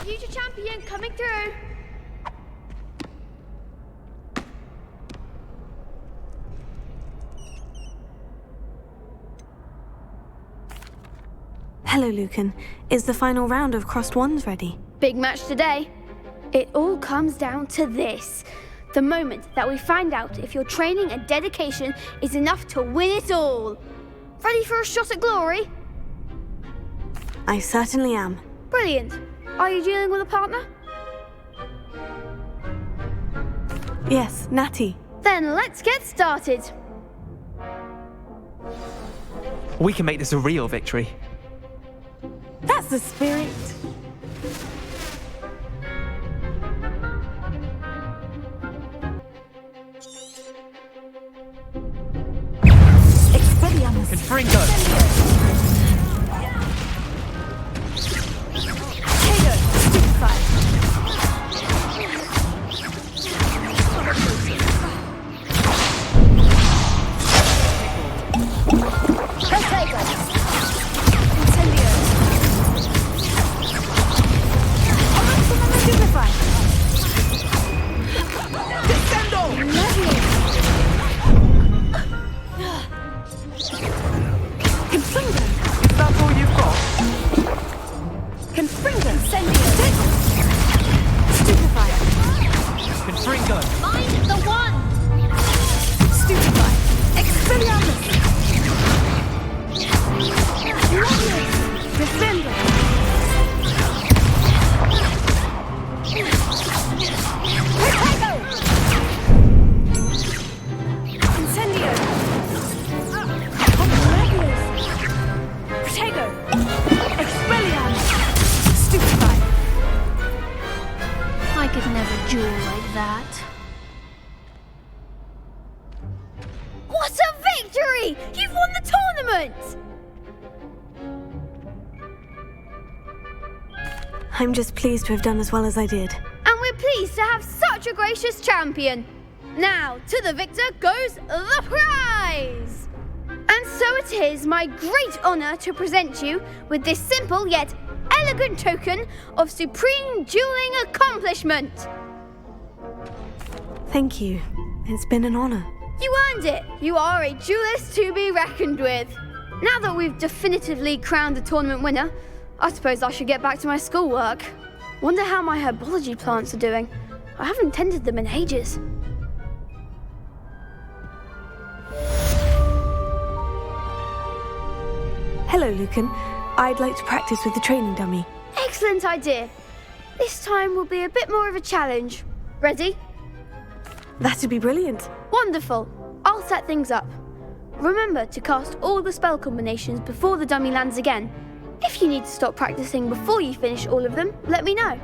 Future champion coming through. Hello, Lucan. Is the final round of Crossed Wands ready? Big match today. It all comes down to this. The moment that we find out if your training and dedication is enough to win it all. Ready for a shot at glory? I certainly am. Brilliant. Are you dealing with a partner? Yes, Natty. Then let's get started. We can make this a real victory. That's the spirit. Expelliarmus. Confringo. Potato. Stupefy. Potato. Incendio. Stupefy. Descendo! Confringo. Is that all you've got? Confringo. Incendio. Stupefy. Confringo. Find the one. Stupefy. Expelliarmus. Defender. Potato. Incendio. Potato. Expelliarmus. Stupefy. I could never duel like that. What a victory! You've won the tournament! I'm just pleased to have done as well as I did. And we're pleased to have such a gracious champion. Now, to the victor goes the prize! And so it is my great honor to present you with this simple yet elegant token of supreme dueling accomplishment. Thank you. It's been an honor. You earned it. You are a duelist to be reckoned with. Now that we've definitively crowned the tournament winner, I suppose I should get back to my schoolwork. Wonder how my herbology plants are doing. I haven't tended them in ages. Hello, Lucan. I'd like to practice with the training dummy. Excellent idea. This time will be a bit more of a challenge. Ready? That'd be brilliant. Wonderful. I'll set things up. Remember to cast all the spell combinations before the dummy lands again. If you need to stop practicing before you finish all of them, let me know.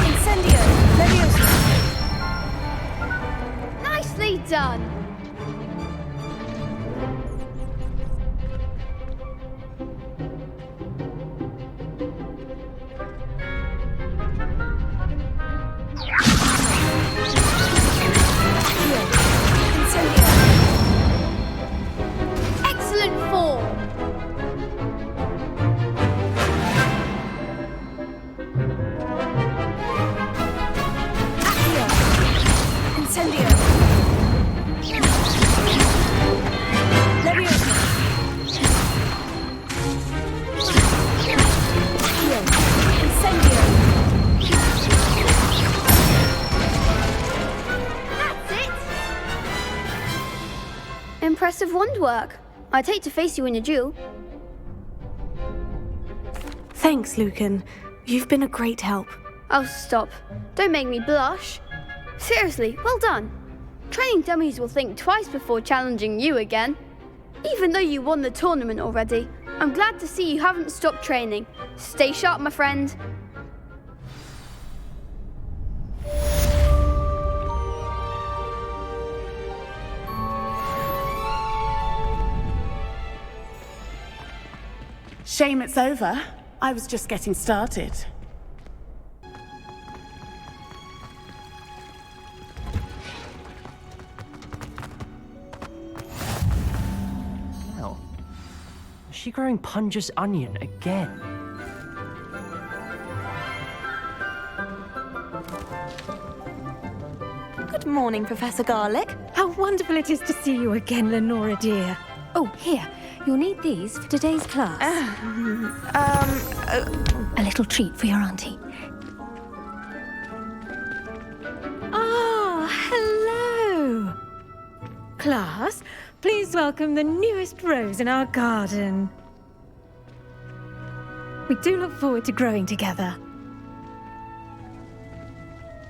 Incendio. Leviosa. Nicely done. Excellent form. Incendio. Leviosa. Incendio. That's it. Impressive wand work. I'd hate to face you in a duel. Thanks, Lucan. You've been a great help. Oh, stop. Don't make me blush. Seriously, well done. Training dummies will think twice before challenging you again. Even though you won the tournament already, I'm glad to see you haven't stopped training. Stay sharp, my friend. Shame it's over. I was just getting started. she growing Punja's onion again? Good morning, Professor Garlic. How wonderful it is to see you again, Lenora dear. Oh, here. You'll need these for today's class. A little treat for your auntie. Ah, hello. Class, please welcome the newest rose in our garden. We do look forward to growing together.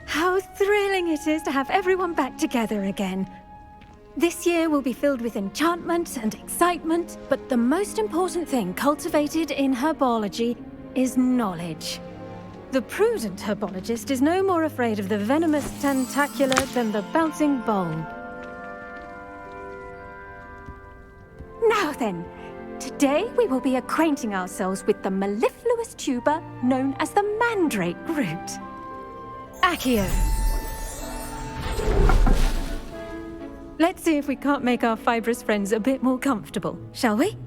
How thrilling it is to have everyone back together again. This year will be filled with enchantment and excitement, but the most important thing cultivated in herbology is knowledge. The prudent herbologist is no more afraid of the venomous tentacula than the bouncing bulb. Now then, today we will be acquainting ourselves with the mellifluous tuber known as the mandrake root. Accio. Let's see if we can't make our fibrous friends a bit more comfortable, shall we?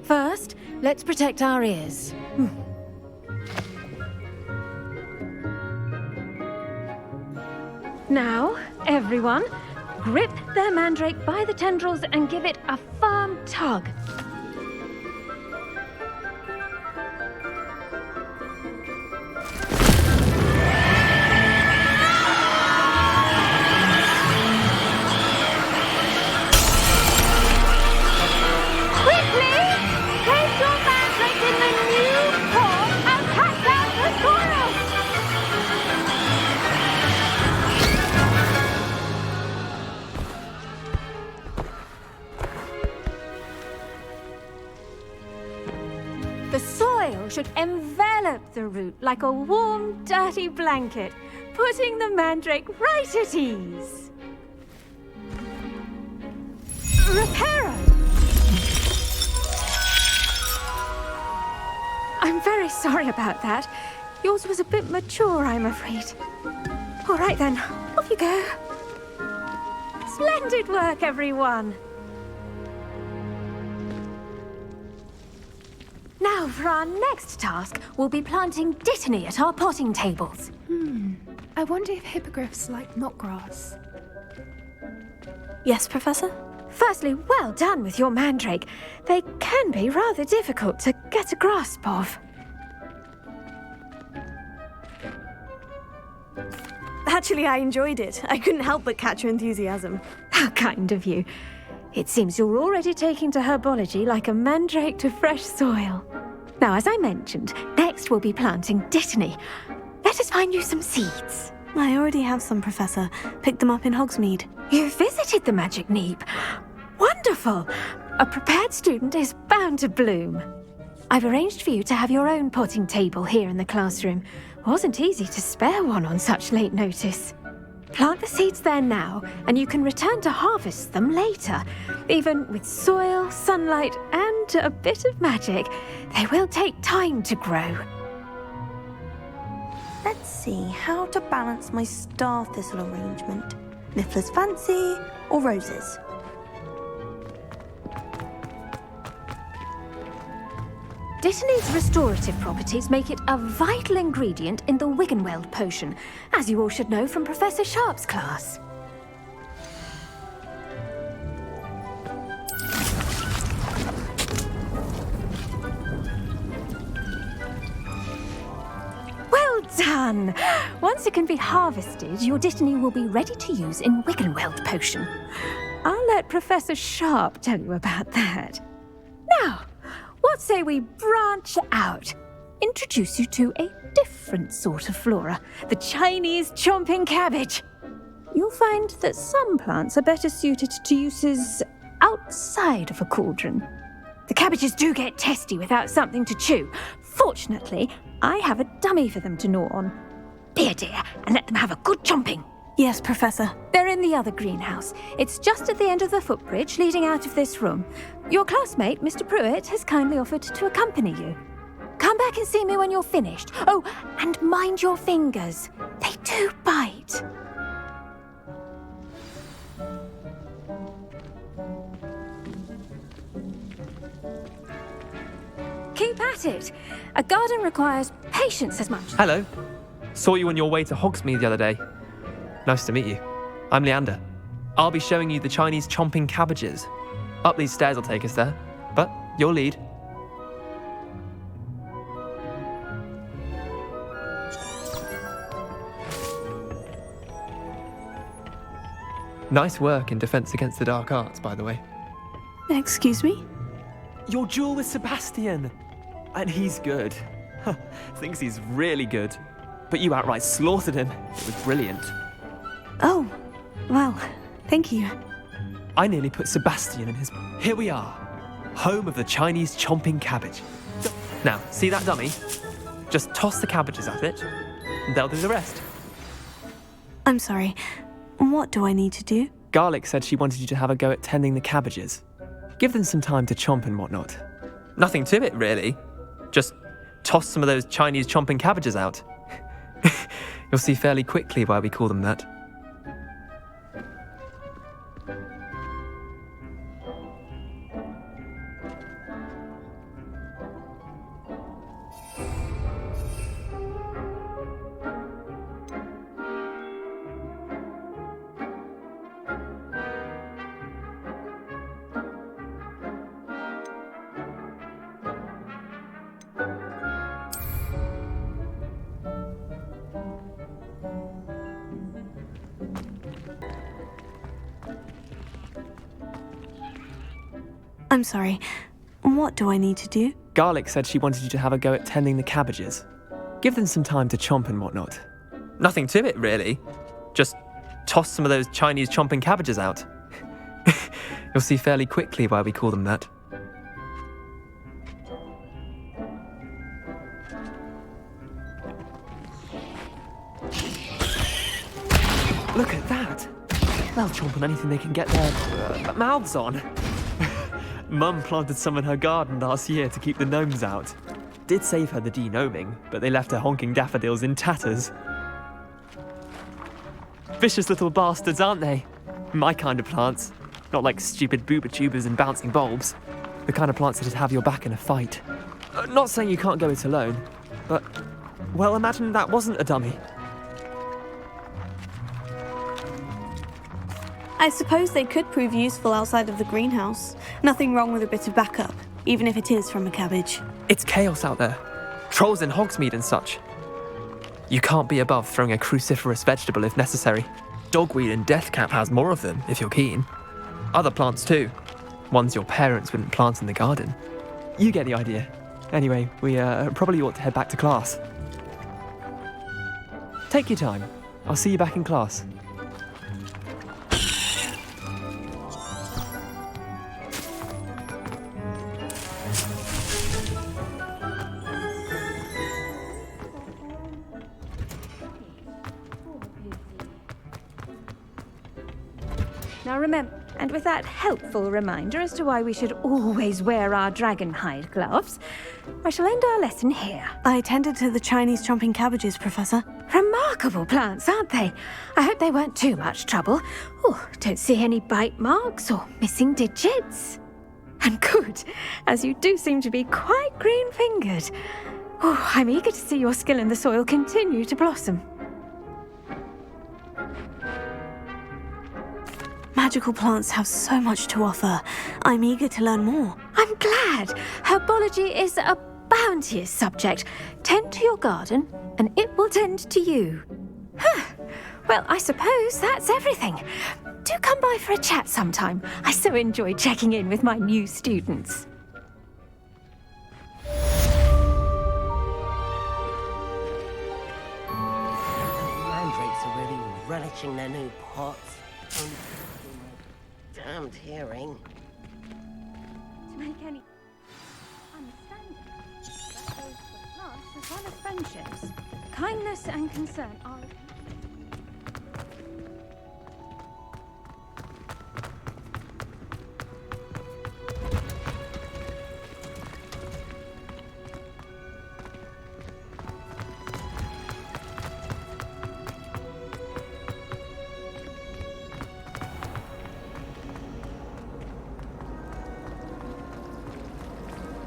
First, let's protect our ears. Now, everyone, grip their mandrake by the tendrils and give it a firm tug. The soil should envelop the root like a warm, dirty blanket, putting the mandrake right at ease. Reparo! I'm very sorry about that. Yours was a bit mature, I'm afraid. All right then, off you go. Splendid work, everyone. Now, for our next task, we'll be planting dittany at our potting tables. I wonder if hippogriffs like knotgrass. Yes, Professor? Firstly, well done with your mandrake. They can be rather difficult to get a grasp of. Actually, I enjoyed it. I couldn't help but catch your enthusiasm. How kind of you. It seems you're already taking to herbology like a mandrake to fresh soil. Now, as I mentioned, next we'll be planting dittany. Let us find you some seeds. I already have some, Professor. Picked them up in Hogsmeade. You visited the Magic Neep. Wonderful! A prepared student is bound to bloom. I've arranged for you to have your own potting table here in the classroom. Wasn't easy to spare one on such late notice. Plant the seeds there now, and you can return to harvest them later. Even with soil, sunlight, and a bit of magic, they will take time to grow. Let's see how to balance my star thistle arrangement. Niffler's fancy or roses? Dittany's restorative properties make it a vital ingredient in the Wiggenweld potion, as you all should know from Professor Sharp's class. Well done! Once it can be harvested, your dittany will be ready to use in Wiggenweld potion. I'll let Professor Sharp tell you about that. Now, what say we branch out? Introduce you to a different sort of flora, the Chinese chomping cabbage. You'll find that some plants are better suited to uses outside of a cauldron. The cabbages do get testy without something to chew. Fortunately, I have a dummy for them to gnaw on. Be a dear and let them have a good chomping. Yes, Professor. They're in the other greenhouse. It's just at the end of the footbridge leading out of this room. Your classmate, Mr. Pruitt, has kindly offered to accompany you. Come back and see me when you're finished. Oh, and mind your fingers. They do bite. keep at it. A garden requires patience as much. Hello. Saw you on your way to Hogsmeade the other day. Nice to meet you. I'm Leander. I'll be showing you the Chinese chomping cabbages. Up these stairs will take us there, but your lead. Nice work in Defense Against the Dark Arts, by the way. Excuse me? Your duel with Sebastian! And he's good. Thinks he's really good. But you outright slaughtered him. It was brilliant. Oh, well, thank you. I nearly put Sebastian in his... Here we are. Home of the Chinese chomping cabbage. Now, see that dummy? Just toss the cabbages at it, and they'll do the rest. I'm sorry. What do I need to do? Garlic said she wanted you to have a go at tending the cabbages. Give them some time to chomp and whatnot. Nothing to it, really. Just toss some of those Chinese chomping cabbages out. You'll see fairly quickly why we call them that. I'm sorry. What do I need to do? Garlic said she wanted you to have a go at tending the cabbages. Give them some time to chomp and whatnot. Nothing to it, really. Just toss some of those Chinese chomping cabbages out. You'll see fairly quickly why we call them that. Look at that! They'll chomp on anything they can get their mouths on. Mum planted some in her garden last year to keep the gnomes out. Did save her the de-gnoming, but they left her honking daffodils in tatters. Vicious little bastards, aren't they? My kind of plants. Not like stupid booba tubers and bouncing bulbs. The kind of plants that'd have your back in a fight. Not saying you can't go it alone, but... Well, imagine that wasn't a dummy. I suppose they could prove useful outside of the greenhouse. Nothing wrong with a bit of backup, even if it is from a cabbage. It's chaos out there. Trolls in Hogsmeade and such. You can't be above throwing a cruciferous vegetable if necessary. Dogweed and deathcap has more of them, if you're keen. Other plants too. Ones your parents wouldn't plant in the garden. You get the idea. Anyway, we probably ought to head back to class. Take your time. I'll see you back in class. Now remember, and with that helpful reminder as to why we should always wear our dragon hide gloves, I shall end our lesson here. I tended to the Chinese chomping cabbages, Professor. Remarkable plants, aren't they? I hope they weren't too much trouble. Oh, don't see any bite marks or missing digits. And good, as you do seem to be quite green-fingered. Oh, I'm eager to see your skill in the soil continue to blossom. Magical plants have so much to offer. I'm eager to learn more. I'm glad. Herbology is a bounteous subject. Tend to your garden, and it will tend to you. Well, I suppose that's everything. Do come by for a chat sometime. I so enjoy checking in with my new students. Mandrakes are really relishing their new pots. Damned hearing. To make any understanding, that goes for plants as well as friendships. Kindness and concern are...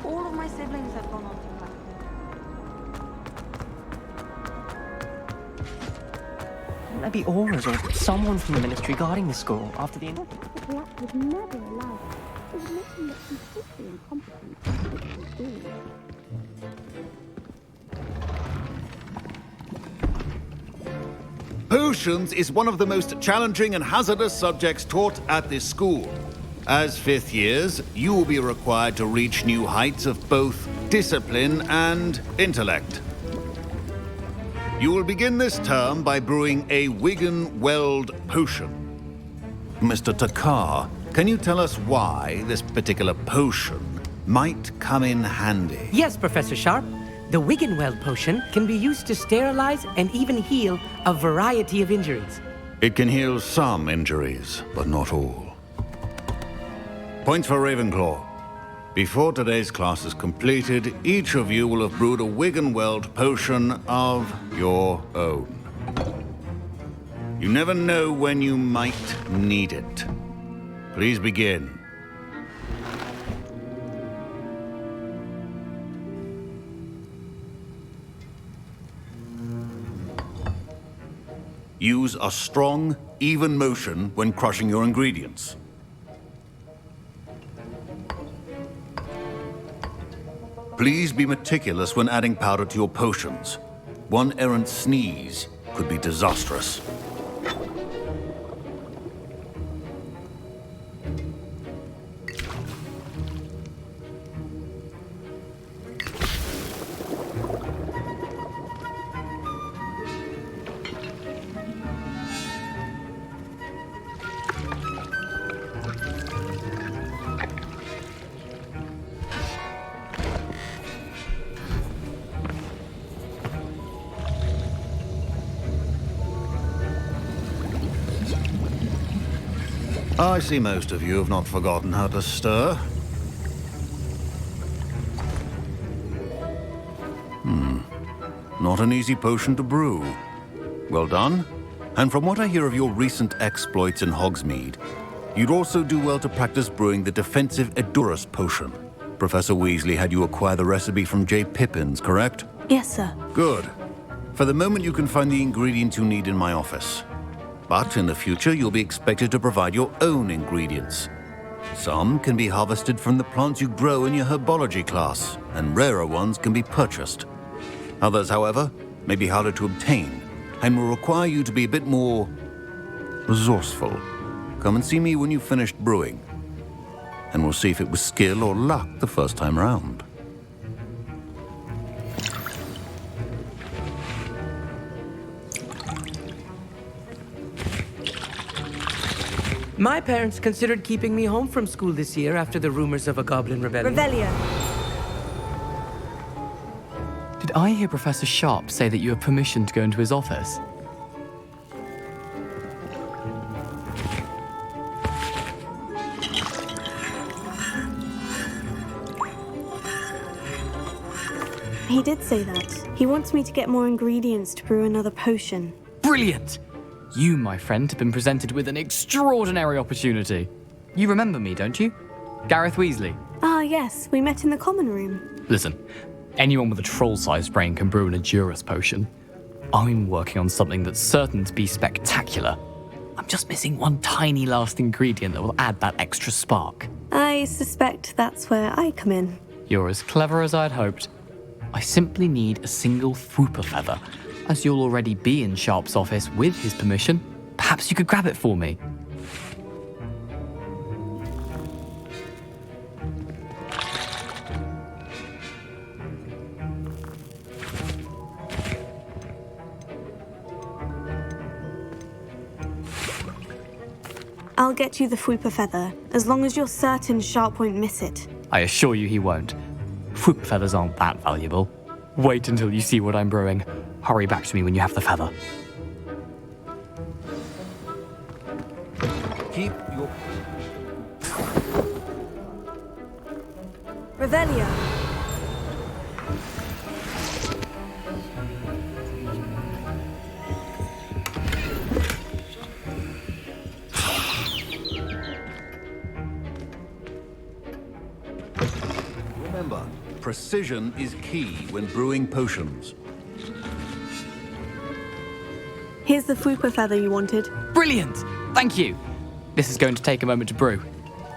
All of my siblings have gone Shouldn't there be auras or someone from the ministry guarding the school after the... Potions is one of the most challenging and hazardous subjects taught at this school. As fifth years, you will be required to reach new heights of both discipline and intellect. You will begin this term by brewing a Wiggenweld potion. Mr. Takar, can you tell us why this particular potion might come in handy? Yes, Professor Sharp. The Wiggenweld potion can be used to sterilize and even heal a variety of injuries. It can heal some injuries, but not all. Points for Ravenclaw. Before today's class is completed, each of you will have brewed a Wiggenweld potion of your own. You never know when you might need it. Please begin. Use a strong, even motion when crushing your ingredients. Please be meticulous when adding powder to your potions. One errant sneeze could be disastrous. I see most of you have not forgotten how to stir. Not an easy potion to brew. Well done. And from what I hear of your recent exploits in Hogsmeade, you'd also do well to practice brewing the defensive Edurus potion. Professor Weasley had you acquire the recipe from J. Pippins, correct? Yes, sir. Good. For the moment, you can find the ingredients you need in my office. But in the future, you'll be expected to provide your own ingredients. Some can be harvested from the plants you grow in your herbology class, and rarer ones can be purchased. Others, however, may be harder to obtain, and will require you to be a bit more resourceful. Come and see me when you've finished brewing, and we'll see if it was skill or luck the first time round. My parents considered keeping me home from school this year after the rumors of a goblin rebellion. Revelio. Did I hear Professor Sharp say that you have permission to go into his office? He did say that. He wants me to get more ingredients to brew another potion. Brilliant! You, my friend, have been presented with an extraordinary opportunity. You remember me, don't you? Gareth Weasley. Ah, yes. We met in the common room. Listen, anyone with a troll-sized brain can brew an Edurus potion. I'm working on something that's certain to be spectacular. I'm just missing one tiny last ingredient that will add that extra spark. I suspect that's where I come in. You're as clever as I'd hoped. I simply need a single Fwooper feather. As you'll already be in Sharp's office with his permission, perhaps you could grab it for me. I'll get you the Fwooper feather, as long as you're certain Sharp won't miss it. I assure you he won't. Fwooper feathers aren't that valuable. Wait until you see what I'm brewing. Hurry back to me when you have the feather. Keep your... Revelio. Remember, precision is key when brewing potions. Here's the fupa feather you wanted. Brilliant! Thank you! This is going to take a moment to brew.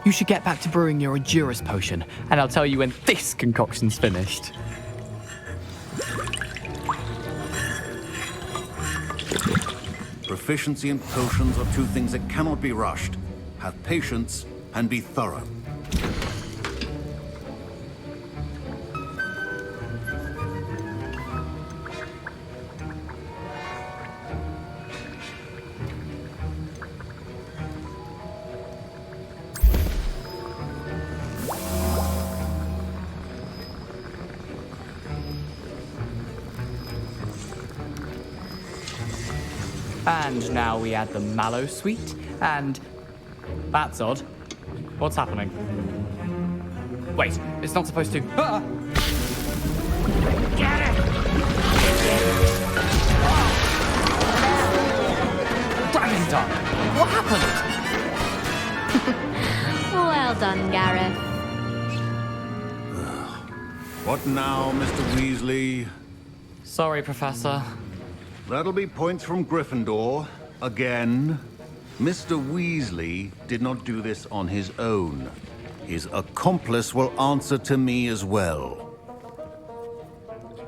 You should get back to brewing your Endurus potion, and I'll tell you when this concoction's finished. Proficiency and potions are two things that cannot be rushed. Have patience and be thorough. And now we add the mallow sweet, and... That's odd. What's happening? Wait, it's not supposed to... Ah! Get it! Dragon Dog! What happened? Well done, Gareth. What now, Mr. Weasley? Sorry, Professor. That'll be points from Gryffindor. Again. Mr. Weasley did not do this on his own. His accomplice will answer to me as well.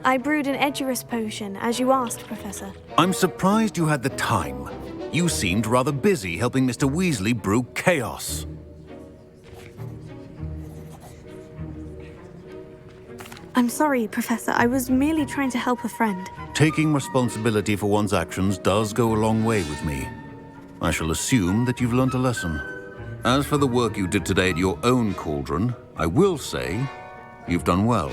I brewed an Edurus potion, as you asked, Professor. I'm surprised you had the time. You seemed rather busy helping Mr. Weasley brew chaos. I'm sorry, Professor. I was merely trying to help a friend. Taking responsibility for one's actions does go a long way with me. I shall assume that you've learnt a lesson. As for the work you did today at your own cauldron, I will say you've done well.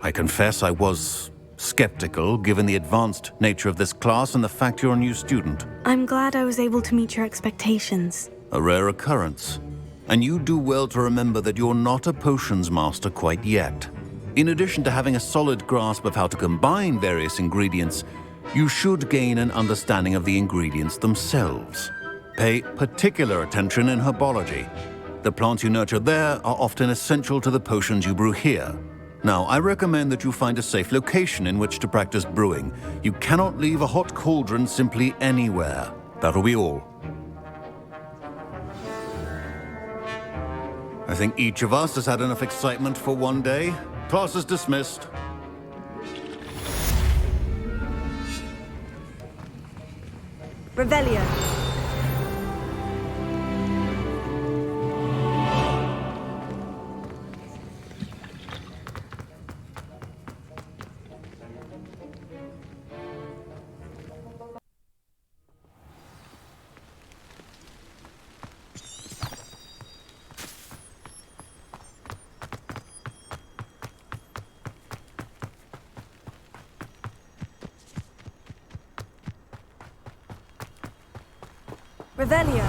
I confess I was skeptical, given the advanced nature of this class and the fact you're a new student. I'm glad I was able to meet your expectations. A rare occurrence. And you do well to remember that you're not a potions master quite yet. In addition to having a solid grasp of how to combine various ingredients, you should gain an understanding of the ingredients themselves. Pay particular attention in herbology. The plants you nurture there are often essential to the potions you brew here. Now, I recommend that you find a safe location in which to practice brewing. You cannot leave a hot cauldron simply anywhere. That'll be all. I think each of us has had enough excitement for one day. Class is dismissed. Revelio. Revelio.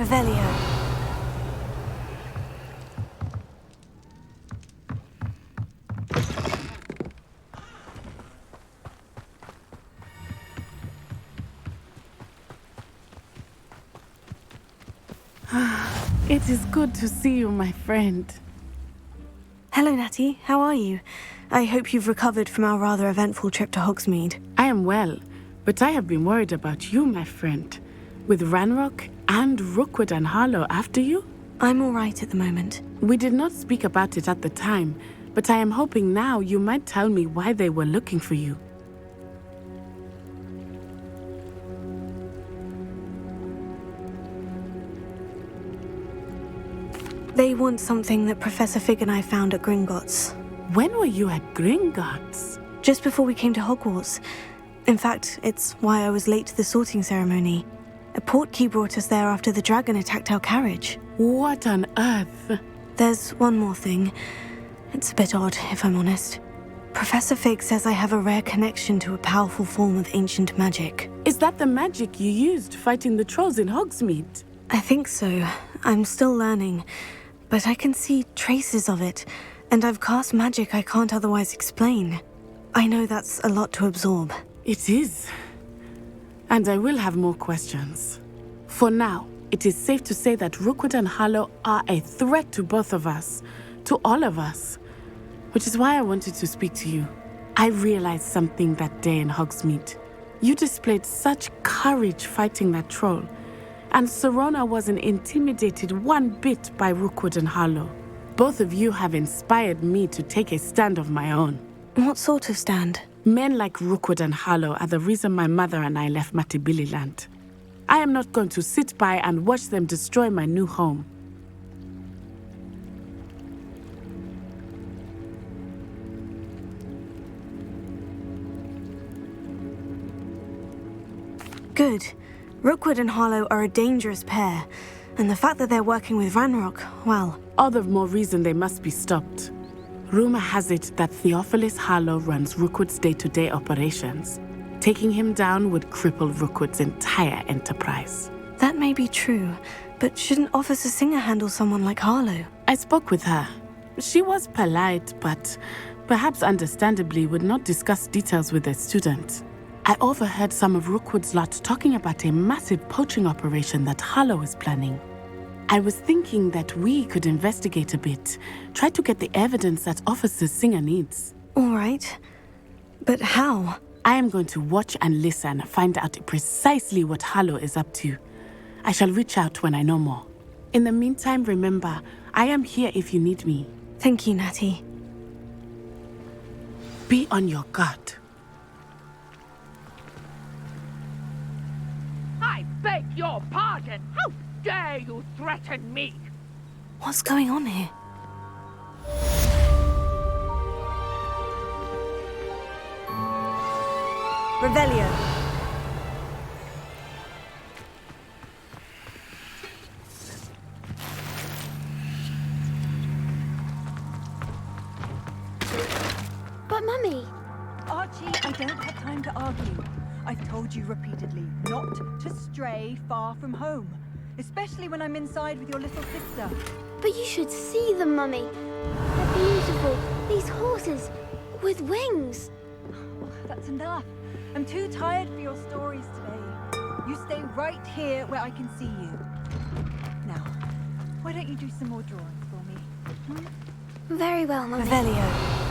Revelio. It is good to see you, my friend. Hello, Natty. How are you? I hope you've recovered from our rather eventful trip to Hogsmeade. I am well, but I have been worried about you, my friend. With Ranrock and Rookwood and Harlow after you? I'm all right at the moment. We did not speak about it at the time, but I am hoping now you might tell me why they were looking for you. They want something that Professor Fig and I found at Gringotts. When were you at Gringotts? Just before we came to Hogwarts. In fact, it's why I was late to the sorting ceremony. A Portkey brought us there after the dragon attacked our carriage. What on earth? there's one more thing. It's a bit odd, if I'm honest. Professor Fig says I have a rare connection to a powerful form of ancient magic. Is that the magic you used fighting the trolls in Hogsmeade? I think so. I'm still learning, but I can see traces of it, and I've cast magic I can't otherwise explain. I know that's a lot to absorb. It is. And I will have more questions. For now, it is safe to say that Rookwood and Harlow are a threat to both of us, to all of us. Which is why I wanted to speak to you. I realized something that day in Hogsmeade. You displayed such courage fighting that troll, and Serona wasn't intimidated one bit by Rookwood and Harlow. Both of you have inspired me to take a stand of my own. What sort of stand? Men like Rookwood and Harlow are the reason my mother and I left Matibili land. I am not going to sit by and watch them destroy my new home. Good. Rookwood and Harlow are a dangerous pair, and the fact that they're working with Ranrock, well... All the more reason they must be stopped. Rumor has it that Theophilus Harlow runs Rookwood's day-to-day operations. Taking him down would cripple Rookwood's entire enterprise. That may be true, but shouldn't Officer Singer handle someone like Harlow? I spoke with her. She was polite, but perhaps understandably would not discuss details with a student. I overheard some of Rookwood's lot talking about a massive poaching operation that Harlow is planning. I was thinking that we could investigate a bit, try to get the evidence that Officer Singer needs. All right. But how? I am going to watch and listen, find out precisely what Harlow is up to. I shall reach out when I know more. In the meantime, remember, I am here if you need me. Thank you, Natty. Be on your guard. I beg your pardon! How dare you threaten me? What's going on here? Revelio. But Mummy... Archie, I don't have time to argue. I've told you repeatedly not to stray far from home, especially when I'm inside with your little sister. But you should see them, Mummy. They're beautiful. These horses with wings. That's enough. I'm too tired for your stories today. You stay right here where I can see you. Now, why don't you do some more drawings for me? Very well, Mummy. Revelio.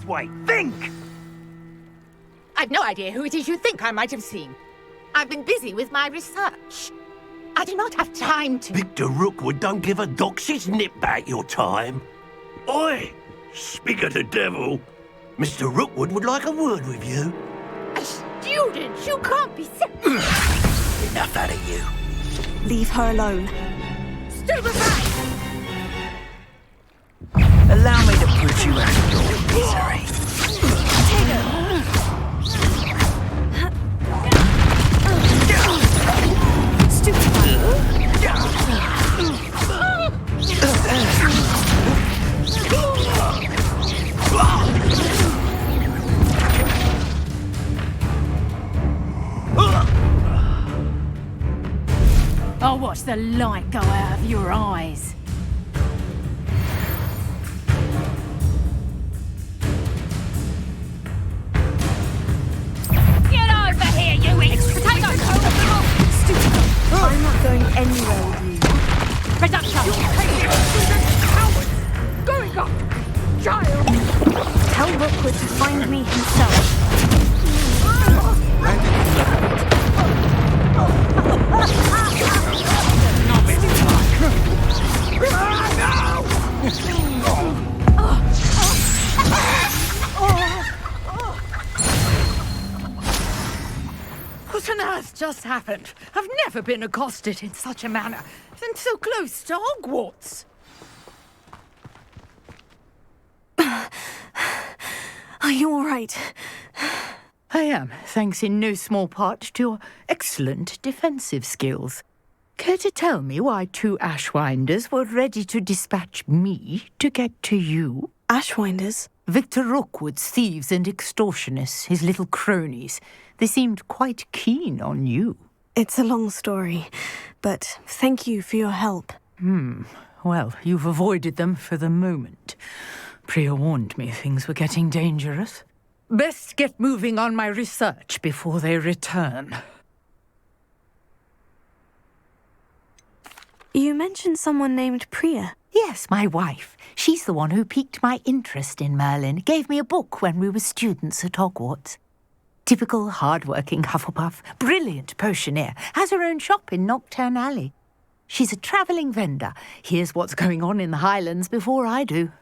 Wait, think! I've no idea who it is you think I might have seen. I've been busy with my research. I do not have time to... Victor Rookwood don't give a doxy's nip back your time. Oi! Speak of the devil. Mr. Rookwood would like a word with you. A student? You can't be serious. Enough out of you. Leave her alone. Stupefy! Allow me to put you out of your misery. I'll watch the light go out of your eyes. I'm not going anywhere with you. Reduction! Going up! Child! Tell Rookwood to find me himself. What on earth just happened? I've never been accosted in such a manner, and so close to Hogwarts. Are you all right? I am, thanks in no small part to your excellent defensive skills. Care to tell me why 2 Ashwinders were ready to dispatch me to get to you? Ashwinders? Victor Rookwood's thieves and extortionists, his little cronies. They seemed quite keen on you. It's a long story, but thank you for your help. Well, you've avoided them for the moment. Priya warned me things were getting dangerous. Best get moving on my research before they return. You mentioned someone named Priya. Yes, my wife. She's the one who piqued my interest in Merlin. Gave me a book when we were students at Hogwarts. Typical hard-working Hufflepuff, brilliant potioneer, has her own shop in Nocturne Alley. She's a travelling vendor. Hears what's going on in the Highlands before I do.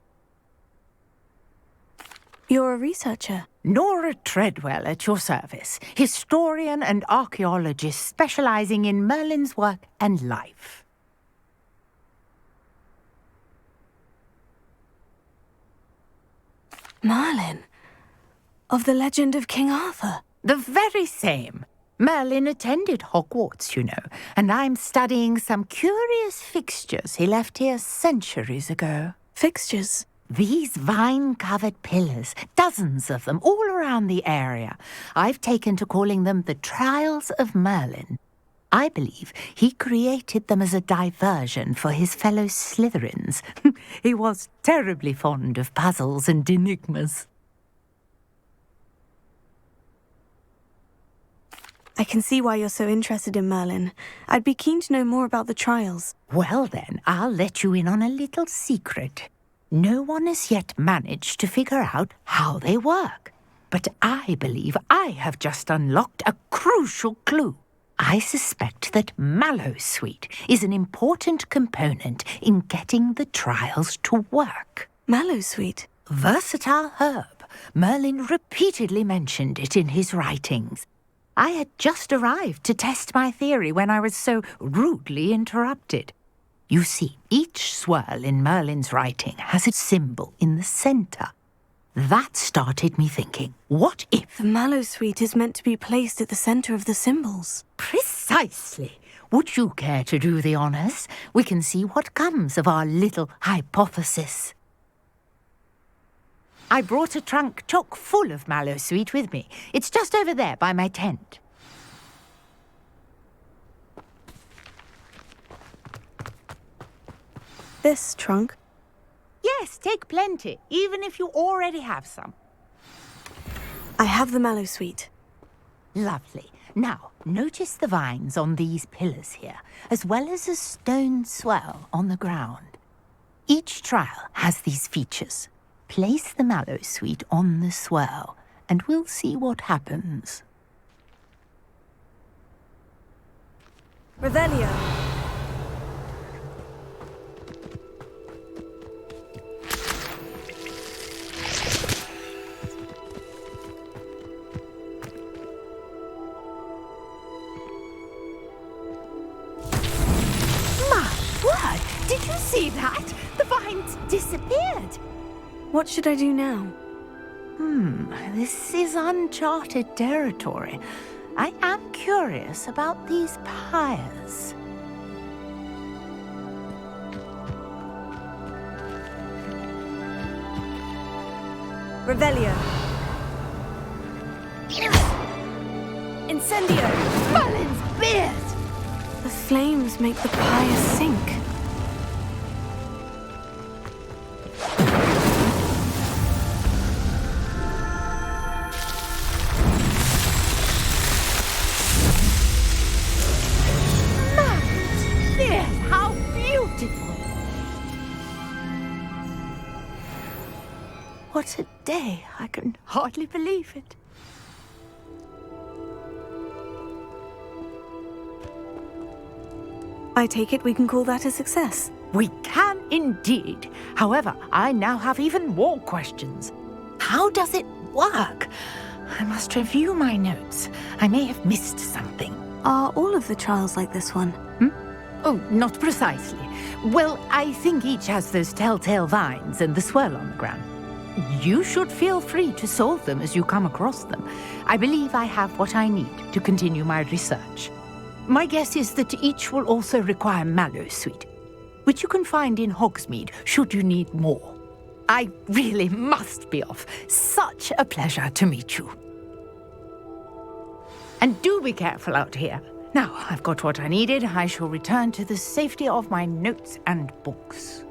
You're a researcher? Nora Treadwell at your service. Historian and archaeologist specialising in Merlin's work and life. Merlin? Of the legend of King Arthur? The very same. Merlin attended Hogwarts, you know, and I'm studying some curious fixtures he left here centuries ago. Fixtures? These vine-covered pillars, dozens of them, all around the area. I've taken to calling them the Trials of Merlin. I believe he created them as a diversion for his fellow Slytherins. He was terribly fond of puzzles and enigmas. I can see why you're so interested in Merlin. I'd be keen to know more about the trials. Well then, I'll let you in on a little secret. No one has yet managed to figure out how they work. But I believe I have just unlocked a crucial clue. I suspect that Mallowsweet is an important component in getting the trials to work. Mallowsweet? Versatile herb. Merlin repeatedly mentioned it in his writings. I had just arrived to test my theory when I was so rudely interrupted. You see, each swirl in Merlin's writing has a symbol in the centre. That started me thinking, what if... The Mallowsweet is meant to be placed at the centre of the symbols. Precisely. Would you care to do the honours? We can see what comes of our little hypothesis. I brought a trunk chock full of Mallowsweet with me. It's just over there by my tent. This trunk? Yes, take plenty, even if you already have some. I have the Mallowsweet. Lovely. Now, notice the vines on these pillars here, as well as a stone swirl on the ground. Each trial has these features. Place the Mallowsweet on the swirl, and we'll see what happens. Revelio. My word! Did you see that? The vines disappeared. What should I do now? This is uncharted territory. I am curious about these pyres. Revelio. Incendio. Merlin's beard! The flames make the pyre sink. How beautiful! What a day! I can hardly believe it. I take it we can call that a success. We can indeed. However, I now have even more questions. How does it work? I must review my notes. I may have missed something. Are all of the trials like this one? Oh, not precisely. Well, I think each has those telltale vines and the swirl on the ground. You should feel free to solve them as you come across them. I believe I have what I need to continue my research. My guess is that each will also require mallow sweet, which you can find in Hogsmeade should you need more. I really must be off. Such a pleasure to meet you. And do be careful out here. Now, I've got what I needed. I shall return to the safety of my notes and books.